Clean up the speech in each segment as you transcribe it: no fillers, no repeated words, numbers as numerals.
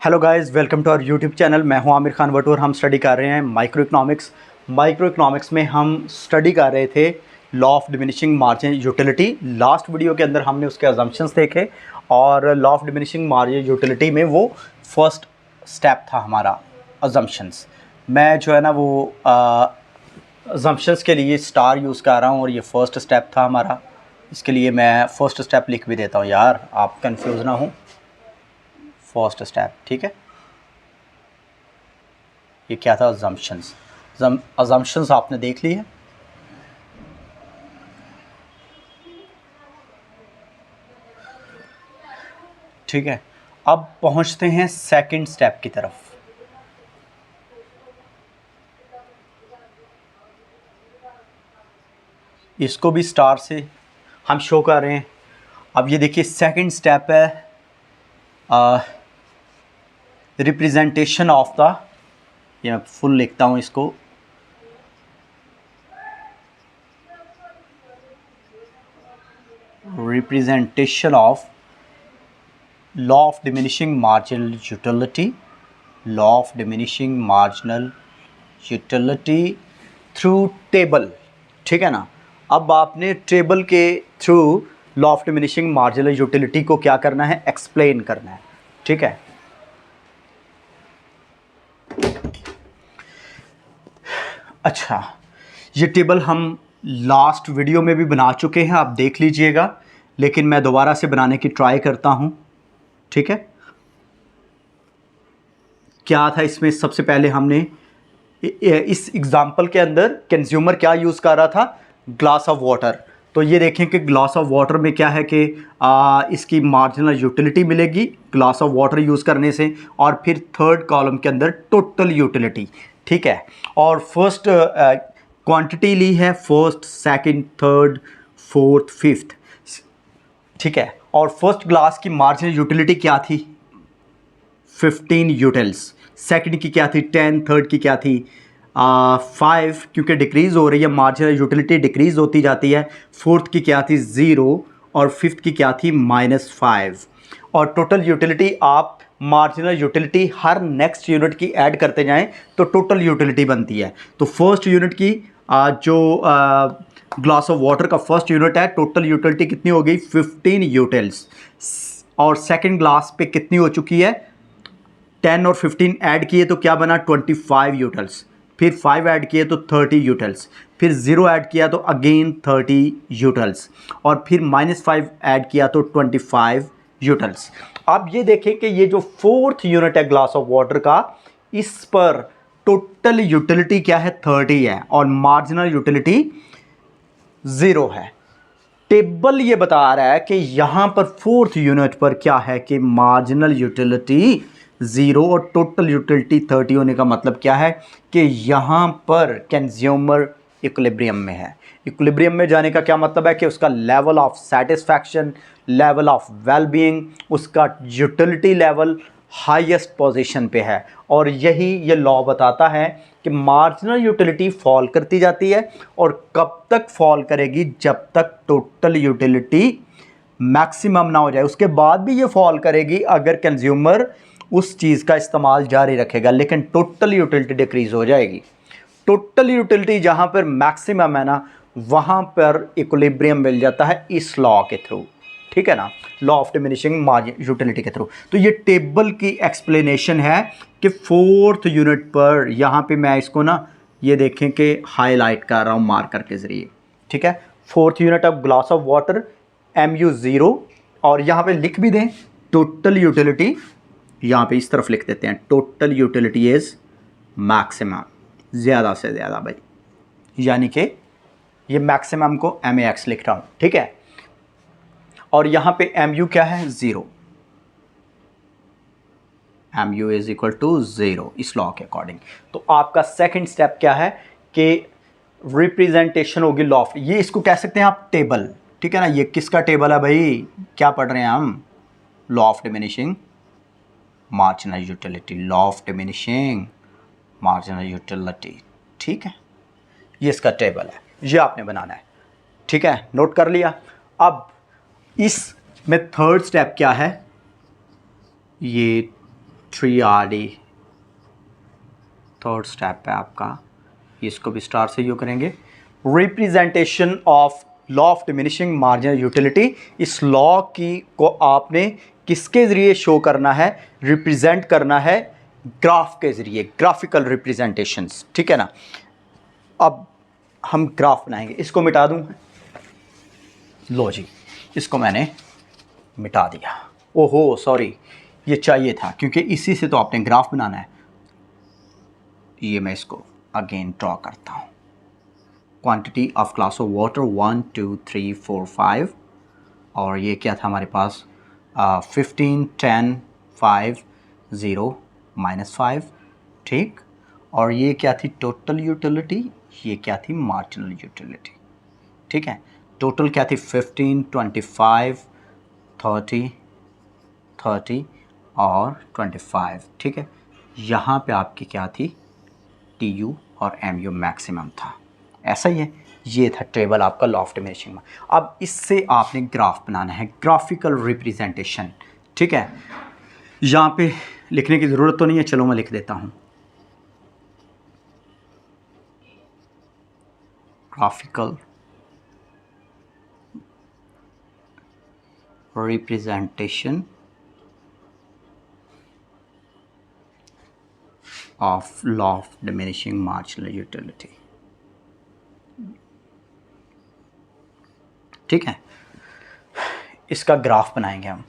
Hello guys, welcome to our YouTube channel. मैं हूं आमिर खान वटूर। हम स्टडी कर रहे हैं माइक्रो इकोनॉमिक्स में हम स्टडी कर रहे थे law of diminishing margin utility. Last video के अंदर हमने उसके अजम्पशंस देखे और law of diminishing margin utility में वो फर्स्ट स्टेप था हमारा अजम्पशंस। मैं जो है ना वो अजम्पशंस के लिए स्टार यूज़ कर रहा हूँ और ये फर्स्ट स्टेप था हमारा। इसके लिए मैं फर्स्ट स्टेप लिख भी देता हूँ यार, आप कंफ्यूज ना हो। फर्स्ट स्टेप, ठीक है। ये क्या था? अजम्पशंस। अजम्पशंस आपने देख ली है। ठीक है, अब पहुंचते हैं सेकंड स्टेप की तरफ। इसको भी स्टार से हम शो कर रहे हैं। अब ये देखिए सेकंड स्टेप है रिप्रेजेंटेशन ऑफ द, ये फुल लिखता हूँ इसको, representation of law of diminishing marginal utility, law of diminishing marginal utility through table. ठीक है ना। अब आपने टेबल के through law of diminishing marginal utility को क्या करना है? एक्सप्लेन करना है। ठीक है। अच्छा, ये टेबल हम लास्ट वीडियो में भी बना चुके हैं, आप देख लीजिएगा, लेकिन मैं दोबारा से बनाने की ट्राई करता हूं। ठीक है। क्या था इसमें? सबसे पहले हमने इस एग्जाम्पल के अंदर कंज्यूमर क्या यूज़ कर रहा था? Glass of water. तो ये देखें कि ग्लास ऑफ वाटर में क्या है कि इसकी मार्जिनल यूटिलिटी मिलेगी ग्लास ऑफ वाटर यूज़ करने से, और फिर थर्ड कॉलम के अंदर टोटल यूटिलिटी। ठीक है। और फर्स्ट क्वांटिटी ली है, first, second, third, fourth, fifth. ठीक है। और फर्स्ट ग्लास की मार्जिनल यूटिलिटी क्या थी? 15 यूटिल्स। सेकंड की क्या थी? 10। थर्ड की क्या थी? 5, क्योंकि डिक्रीज़ हो रही है, मार्जिनल यूटिलिटी डिक्रीज़ होती जाती है। फोर्थ की क्या थी? 0। और फिफ्थ की क्या थी? -5। और टोटल यूटिलिटी, आप मार्जिनल यूटिलिटी हर नेक्स्ट यूनिट की ऐड करते जाएं तो टोटल यूटिलिटी बनती है। तो फर्स्ट यूनिट की जो ग्लास ऑफ वाटर का फर्स्ट यूनिट है, टोटल यूटिलिटी कितनी हो गई? 15 यूटिल्स। और सेकंड ग्लास पे कितनी हो चुकी है? 10 और 15 ऐड किए तो क्या बना? 25 यूटिल्स। फिर 5 ऐड किए तो 30 यूटिल्स। फिर 0 ऐड किया तो अगेन 30 यूटिल्स। और फिर -5 ऐड किया तो 25 यूटिल्स। अब ये देखें कि ये जो फोर्थ यूनिट है ग्लास ऑफ वाटर का, इस पर टोटल यूटिलिटी क्या है? 30 है और मार्जिनल यूटिलिटी 0 है। टेबल ये बता रहा है कि यहां पर फोर्थ यूनिट पर क्या है कि मार्जिनल यूटिलिटी 0 और टोटल यूटिलिटी 30 होने का मतलब क्या है कि यहां पर कंज्यूमर इक्विलिब्रियम में है। इक्विलिब्रियम में जाने का क्या मतलब है कि उसका level of satisfaction, level of wellbeing, उसका यूटिलिटी लेवल हाईएस्ट पोजीशन पे है। और यही ये लॉ बताता है कि मार्जिनल यूटिलिटी फॉल करती जाती है, और कब तक फॉल करेगी? जब तक टोटल यूटिलिटी मैक्सिमम ना हो जाए। उसके बाद भी ये फॉल करेगी अगर कंज्यूमर उस चीज़ का इस्तेमाल जारी रखेगा, लेकिन टोटल यूटिलिटी डिक्रीज हो जाएगी। टोटल यूटिलिटी जहाँ पर मैक्सिमम है ना, वहाँ पर इक्विलिब्रियम मिल जाता है इस लॉ के थ्रू। ठीक है ना, law of diminishing margin utility के थ्रू। तो ये टेबल की एक्सप्लेनेशन है कि फोर्थ यूनिट पर, यहाँ पे मैं इसको ना ये देखें कि हाईलाइट कर रहा हूँ मार्कर के ज़रिए। ठीक है। Fourth unit of glass of water MU 0, और यहाँ पे लिख भी दें टोटल यूटिलिटी, यहाँ पे इस तरफ लिख देते हैं टोटल यूटिलिटी इज़ मैक्सिमम, ज़्यादा से ज़्यादा भाई, यानी कि ये मैक्सिमम को MAX लिख रहा हूँ। ठीक है। और यहाँ पे MU क्या है? 0। MU इज इक्वल टू 0 इस लॉ के अकॉर्डिंग। तो आपका सेकंड स्टेप क्या है कि रिप्रेजेंटेशन होगी लॉ ऑफ, ये इसको कह सकते हैं आप टेबल। ठीक है ना। ये किसका टेबल है भाई? क्या पढ़ रहे हैं हम? Law of diminishing marginal utility, law of diminishing marginal utility. ठीक है, ये इसका टेबल है, ये आपने बनाना है। ठीक है, नोट कर लिया। अब इस में थर्ड स्टेप क्या है? ये 3RD थर्ड स्टेप है आपका, इसको भी स्टार से यू करेंगे। Representation of law of diminishing marginal utility, इस लॉ की को आपने किसके ज़रिए शो करना है, रिप्रेजेंट करना है ग्राफ के ज़रिए, ग्राफिकल रिप्रेजेंटेशंस, ठीक है ना। अब हम ग्राफ बनाएंगे, इसको मिटा दूं, लो जी इसको मैंने मिटा दिया। ओहो सॉरी, ये चाहिए था क्योंकि इसी से तो आपने ग्राफ बनाना है। ये मैं इसको अगेन ड्रॉ करता हूँ। Quantity of glass of water 1 2 3 4 5, और ये क्या था हमारे पास 15 10 5 0 -5, ठीक। और ये क्या थी टोटल यूटिलिटी, ये क्या थी मार्जिनल यूटिलिटी, ठीक है। टोटल क्या थी 15 25 30 30 और 25, ठीक है। यहाँ पे आपकी क्या थी TU और MU मैक्सिमम था, ऐसा ही है। ये था टेबल आपका लॉ ऑफ डिमिनिशिंग में। अब इससे आपने ग्राफ बनाना है, ग्राफिकल रिप्रेजेंटेशन, ठीक है। यहाँ पे लिखने की ज़रूरत तो नहीं है, चलो मैं लिख देता हूँ। Graphical representation of law of diminishing marginal utility, ठीक है। इसका ग्राफ बनाएंगे हम,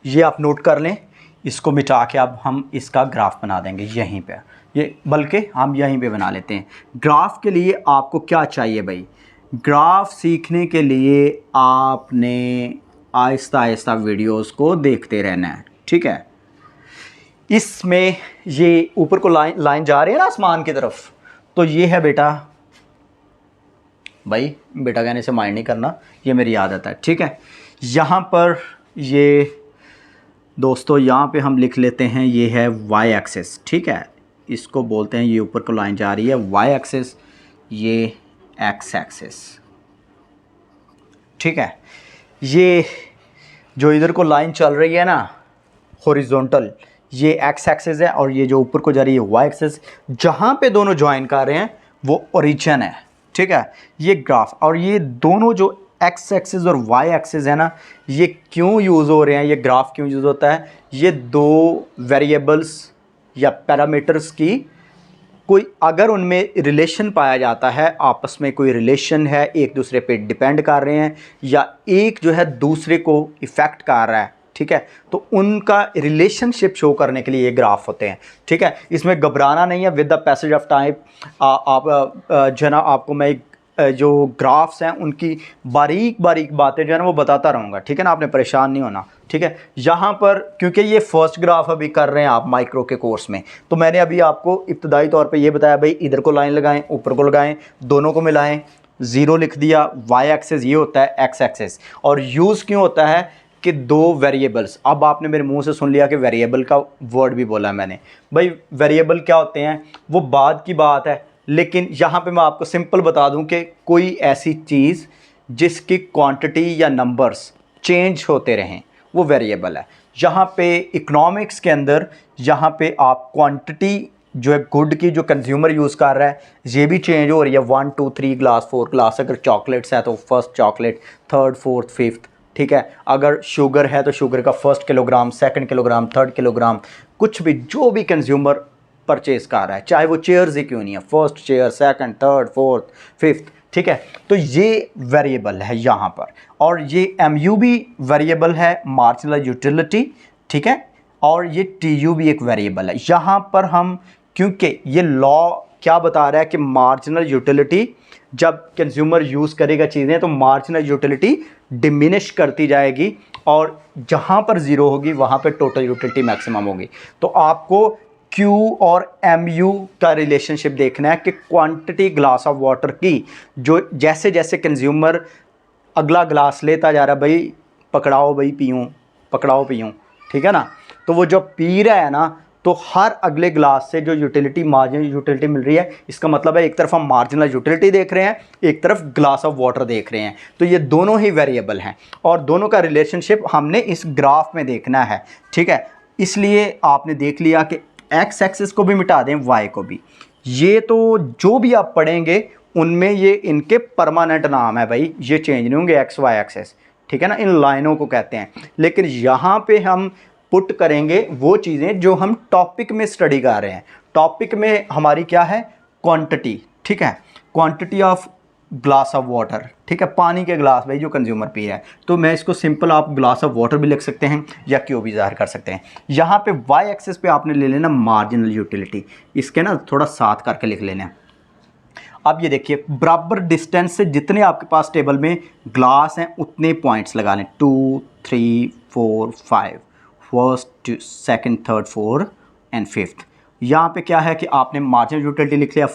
ये आप नोट कर लें, इसको मिटा के अब हम इसका ग्राफ बना देंगे यहीं पे, ये बल्कि हम यहीं पे बना लेते हैं। ग्राफ के लिए आपको क्या चाहिए भाई, ग्राफ सीखने के लिए आपने आहिस्ता आहिस्ता वीडियोस को देखते रहना है, ठीक है। इसमें ये ऊपर को लाइन जा रही है ना आसमान की तरफ, तो ये है बेटा, भाई बेटा कहने से माइंड नहीं करना, ये मेरी आदत है, ठीक है। यहाँ पर ये दोस्तों यहाँ पे हम लिख लेते हैं, ये है y एक्सिस, ठीक है। इसको बोलते हैं, ये ऊपर को लाइन जा रही है y एक्सिस, ये x एक्सिस, ठीक है। ये जो इधर को लाइन चल रही है ना हॉरिजॉन्टल, ये x एक्सिस है, और ये जो ऊपर को जा रही है y एक्सिस, जहाँ पे दोनों ज्वाइन कर रहे हैं वो ओरिजिन है, ठीक है। ये ग्राफ और ये दोनों जो x एक्सिस और y एक्सिस है ना, ये क्यों यूज़ हो रहे हैं, ये ग्राफ क्यों यूज़ होता है, ये दो वेरिएबल्स या पैरामीटर्स की कोई अगर उनमें रिलेशन पाया जाता है, आपस में कोई रिलेशन है, एक दूसरे पे डिपेंड कर रहे हैं या एक जो है दूसरे को इफ़ेक्ट कर रहा है, ठीक है, तो उनका रिलेशनशिप शो करने के लिए ये ग्राफ होते हैं, ठीक है। इसमें घबराना नहीं है, with the passage of time आप जो है ना आपको मैं जो ग्राफ्स हैं उनकी बारीक बारीक बातें जो है ना वो बताता रहूँगा, ठीक है ना, आपने परेशान नहीं होना, ठीक है। यहाँ पर क्योंकि ये फर्स्ट ग्राफ अभी कर रहे हैं आप माइक्रो के कोर्स में, तो मैंने अभी आपको इब्तदाई तौर पे ये बताया भाई इधर को लाइन लगाएं, ऊपर को लगाएं, दोनों को मिलाएं, ज़ीरो लिख दिया, y एक्सिस ये होता है, x एक्सिस, और यूज़ क्यों होता है कि दो वेरिएबल्स, अब आपने मेरे मुंह से सुन लिया कि वेरिएबल का वर्ड भी बोला मैंने, भाई वेरिएबल क्या होते हैं वो बाद की बात है, लेकिन यहाँ पे मैं आपको सिंपल बता दूं कि कोई ऐसी चीज़ जिसकी क्वांटिटी या नंबर्स चेंज होते रहें वो वेरिएबल है। यहाँ पे इकोनॉमिक्स के अंदर यहाँ पे आप क्वांटिटी जो है गुड की जो कंज्यूमर यूज़ कर रहा है ये भी चेंज हो रही है, 1 2 3 ग्लास 4 ग्लास, अगर चॉकलेट्स है तो first chocolate, third fourth fifth, ठीक है। अगर शुगर है तो शुगर का first kilogram, second kilogram, third kilogram, कुछ भी जो भी कंज्यूमर परचेज कर रहा है, चाहे वो चेयर्स ही क्यों नहीं है, first chair, second, third, fourth, fifth, ठीक है। तो ये वेरिएबल है यहाँ पर, और ये MU भी वेरिएबल है, मार्जिनल यूटिलिटी, ठीक है, और ये TU भी एक वेरिएबल है। यहाँ पर हम क्योंकि ये लॉ क्या बता रहा है कि मार्जिनल यूटिलिटी जब कंज्यूमर यूज़ करेगा चीज़ें तो मार्जिनल यूटिलिटी डिमिनिश करती जाएगी, और जहाँ पर ज़ीरो होगी वहाँ पे टोटल यूटिलिटी मैक्सिमम होगी। तो आपको Q और MU का रिलेशनशिप देखना है कि क्वांटिटी ग्लास ऑफ वाटर की जो जैसे जैसे कंज्यूमर अगला ग्लास लेता जा रहा है, भाई पकड़ाओ भाई पीऊँ, पकड़ाओ पीऊँ, ठीक है ना, तो वो जो पी रहा है ना, तो हर अगले ग्लास से जो यूटिलिटी मार्जिनल यूटिलिटी मिल रही है, इसका मतलब है एक तरफ हम मार्जिनल यूटिलिटी देख रहे हैं, एक तरफ ग्लास ऑफ वाटर देख रहे हैं, तो ये दोनों ही वेरिएबल हैं और दोनों का रिलेशनशिप हमने इस ग्राफ में देखना है, ठीक है। इसलिए आपने देख लिया कि एक्स एक्सिस को भी मिटा दें, वाई को भी। ये तो जो भी आप पढ़ेंगे उनमें ये इनके परमानेंट नाम है भाई, ये चेंज नहीं होंगे एक्स वाई एक्सेस, ठीक है ना, इन लाइनों को कहते हैं। लेकिन यहाँ पे हम पुट करेंगे वो चीज़ें जो हम टॉपिक में स्टडी कर रहे हैं। टॉपिक में हमारी क्या है, क्वांटिटी, ठीक है, quantity of glass of water, ठीक है, पानी के ग्लास भाई जो कंज्यूमर पी रहा है। तो मैं इसको सिंपल आप ग्लास ऑफ वाटर भी लिख सकते हैं या क्यों भी ज़ाहिर कर सकते हैं। यहाँ पे वाई एक्सिस पे आपने ले लेना मार्जिनल यूटिलिटी, इसके ना थोड़ा साथ करके लिख लेना है। अब ये देखिए बराबर डिस्टेंस से जितने आपके पास टेबल में ग्लास हैं उतने पॉइंट्स लगा लें, 2 3 4 5, first second third fourth and fifth. यहाँ पे क्या है कि आपने मार्जिनल यूटिलिटी लिख लिया,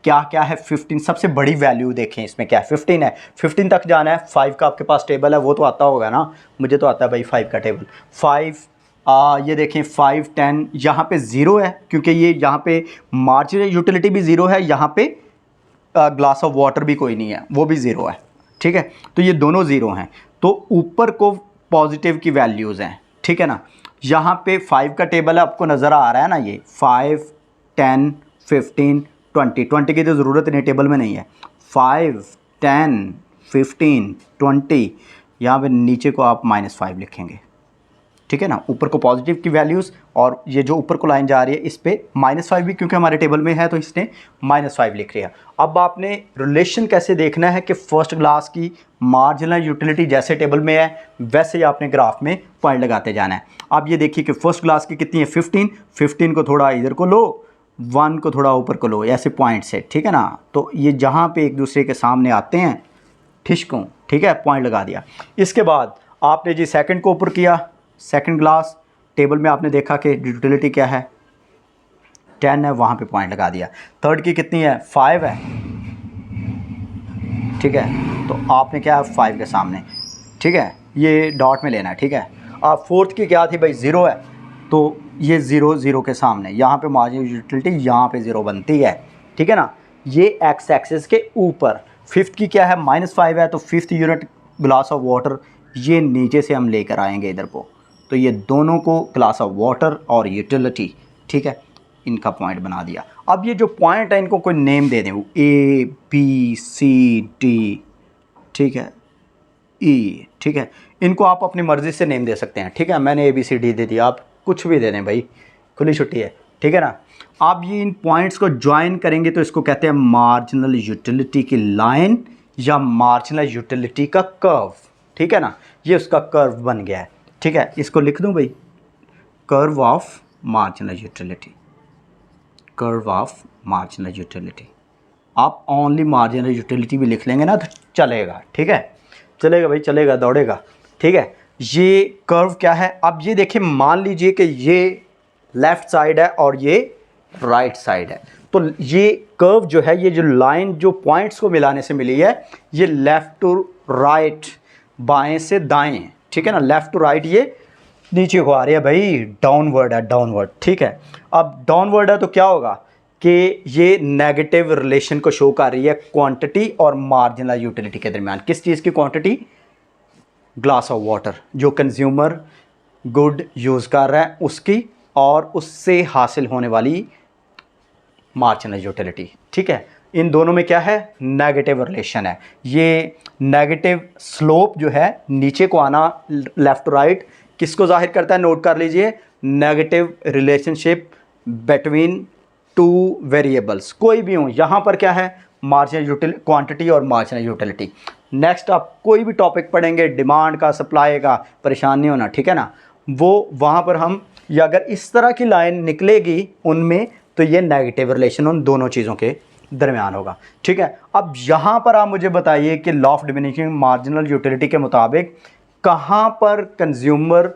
क्या क्या है 15, सबसे बड़ी वैल्यू देखें इसमें क्या है 15 है, 15 तक जाना है। 5 का आपके पास टेबल है, वो तो आता होगा ना, मुझे तो आता है भाई 5 का टेबल। 5 ये देखें 5 10, यहाँ पे 0 है क्योंकि ये यहाँ पे मार्जिनल यूटिलिटी भी 0 है, यहाँ पे ग्लास ऑफ वाटर भी कोई नहीं है, वो भी 0 है, ठीक है। तो ये दोनों 0 हैं, तो ऊपर को पॉजिटिव की वैल्यूज़ हैं, ठीक है ना। यहाँ पे 5 का टेबल है, आपको नज़र आ रहा है ना, ये 5 10 15 20 की तो ज़रूरत नहीं, टेबल में नहीं है। 5 10 15 20, यहाँ पे नीचे को आप -5 लिखेंगे, ठीक है ना, ऊपर को पॉजिटिव की वैल्यूज़, और ये जो ऊपर को लाइन जा रही है इस पे -5 भी, क्योंकि हमारे टेबल में है तो इसने -5 लिख लिया। अब आपने रिलेशन कैसे देखना है कि फर्स्ट क्लास की मार्जिनल यूटिलिटी जैसे टेबल में है वैसे ही आपने ग्राफ में पॉइंट लगाते जाना है। अब ये देखिए कि फर्स्ट क्लास की कितनी है 15, 15 को थोड़ा इधर को लो, 1 को थोड़ा ऊपर को लो, ऐसे पॉइंट से, ठीक है ना। तो ये जहाँ पे एक दूसरे के सामने आते हैं ठिशकों, ठीक है, पॉइंट लगा दिया। इसके बाद आपने जी सेकंड को ऊपर किया, सेकंड ग्लास टेबल में आपने देखा कि यूटिलिटी क्या है 10 है, वहाँ पे पॉइंट लगा दिया। थर्ड की कितनी है 5 है, ठीक है, तो आपने क्या है 5 के सामने, ठीक है, ये डॉट में लेना है, ठीक है। अब फोर्थ की क्या थी भाई 0 है, तो ये 0 0 के सामने, यहाँ पे मार्जिनल यूटिलिटी यहाँ पे 0 बनती है, ठीक है ना, ये एक्स एक्सिस के ऊपर। फिफ्थ की क्या है -5 है, तो fifth unit glass of water ये नीचे से हम लेकर आएंगे इधर को, तो ये दोनों को ग्लास ऑफ वाटर और यूटिलिटी, ठीक है, इनका पॉइंट बना दिया। अब ये जो पॉइंट है इनको कोई नेम दे दें, ABCD, ठीक है, E, ठीक है, इनको आप अपनी मर्ज़ी से नेम दे सकते हैं, ठीक है। मैंने ABCD दे दिया, आप कुछ भी दे दें भाई, खुली छुट्टी है, ठीक है ना। आप ये इन पॉइंट्स को ज्वाइन करेंगे तो इसको कहते हैं मार्जिनल यूटिलिटी की लाइन या मार्जिनल यूटिलिटी का कर्व, ठीक है ना, ये उसका कर्व बन गया है, ठीक है। इसको लिख दूं भाई, curve of marginal utility, curve of marginal utility. आप ओनली मार्जिनल यूटिलिटी भी लिख लेंगे ना तो चलेगा, ठीक है, चलेगा भाई, चलेगा, दौड़ेगा, ठीक है। ये कर्व क्या है, अब ये देखिए, मान लीजिए कि ये लेफ़्ट साइड है और ये राइट साइड है, तो ये कर्व जो है, ये जो लाइन जो पॉइंट्स को मिलाने से मिली है, ये लेफ़्ट टू राइट, बाएं से दाएं, ठीक है ना, लेफ़्ट टू राइट ये नीचे को आ रही है भाई, डाउनवर्ड है, डाउनवर्ड, ठीक है। अब डाउनवर्ड है तो क्या होगा कि ये नेगेटिव रिलेशन को शो कर रही है क्वांटिटी और मार्जिनल यूटिलिटी के दरमियान। किस चीज़ की क्वांटिटी, ग्लास ऑफ वाटर जो कंज्यूमर गुड यूज़ कर रहा है उसकी, और उससे हासिल होने वाली मार्जिनल यूटिलिटी, ठीक है। इन दोनों में क्या है, नेगेटिव रिलेशन है। ये नेगेटिव स्लोप जो है नीचे को आना, लेफ़्ट टू राइट, किसको जाहिर करता है, नोट कर लीजिए, negative relationship between two variables, कोई भी हो। यहाँ पर क्या है, मार्जिनल यूटिलिटी, क्वांटिटी और मार्जिनल यूटिलिटी। नेक्स्ट आप कोई भी टॉपिक पढ़ेंगे डिमांड का, सप्लाई का, परेशान नहीं होना, ठीक है ना, वो वहाँ पर हम, या अगर इस तरह की लाइन निकलेगी उनमें तो ये नेगेटिव रिलेशन उन दोनों चीज़ों के दरमियान होगा, ठीक है। अब यहाँ पर आप मुझे बताइए कि law of diminishing marginal utility के मुताबिक कहाँ पर कंज्यूमर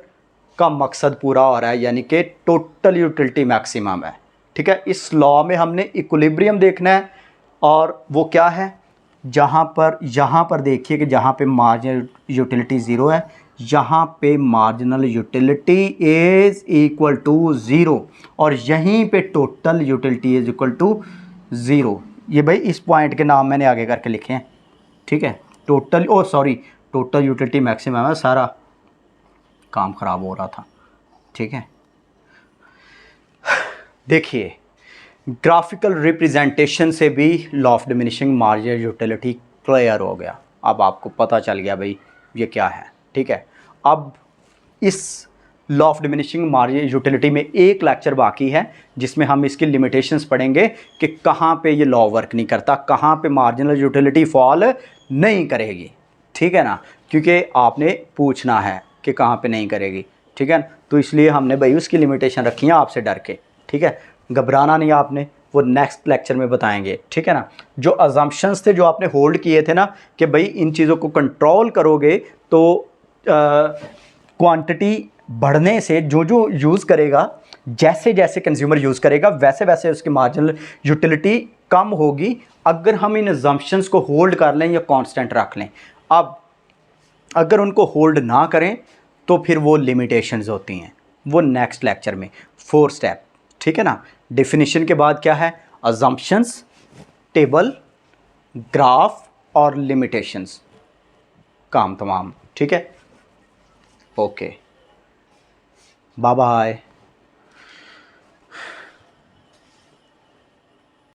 का मकसद पूरा हो रहा है, यानी कि टोटल यूटिलिटी मैक्सिमम है, ठीक है। इस लॉ में हमने इक्विलिब्रियम देखना है, और वो क्या है, जहाँ पर, यहाँ पर देखिए कि जहाँ पे मार्जिनल यूटिलिटी 0 है, यहाँ पे marginal utility is equal to 0, और यहीं पे total utility is equal to 0। ये भाई इस पॉइंट के नाम मैंने आगे करके लिखे हैं, ठीक है। टोटल, ओ सॉरी, टोटल यूटिलिटी मैक्सिमम है, सारा काम ख़राब हो रहा था, ठीक है। देखिए, ग्राफिकल रिप्रेजेंटेशन से भी law of diminishing marginal utility clear हो गया। अब आपको पता चल गया भाई ये क्या है, ठीक है। अब इस law of diminishing marginal utility में एक लेक्चर बाकी है जिसमें हम इसकी लिमिटेशंस पढ़ेंगे कि कहाँ पे ये लॉ वर्क नहीं करता, कहाँ पे मार्जिनल यूटिलिटी फॉल नहीं करेगी, ठीक है ना, क्योंकि आपने पूछना है कि कहाँ पे नहीं करेगी, ठीक है। तो इसलिए हमने भाई उसकी लिमिटेशन रखी है आपसे डर के, ठीक है। घबराना नहीं आपने, वो नेक्स्ट लेक्चर में बताएंगे, ठीक है ना। जो अजम्पशंस थे जो आपने होल्ड किए थे ना कि भाई इन चीज़ों को कंट्रोल करोगे तो क्वांटिटी बढ़ने से जो जो यूज़ करेगा, जैसे जैसे कंज्यूमर यूज़ करेगा वैसे वैसे उसकी मार्जिनल यूटिलिटी कम होगी, अगर हम इन अजम्पशंस को होल्ड कर लें या कांस्टेंट रख लें। अब अगर उनको होल्ड ना करें तो फिर वो लिमिटेशंस होती हैं, वो नेक्स्ट लेक्चर में 4 स्टेप, ठीक है ना। डेफिनेशन के बाद क्या है, अजम्पशंस, टेबल, ग्राफ और लिमिटेशंस, काम तमाम, ठीक है। Okay, bye bye.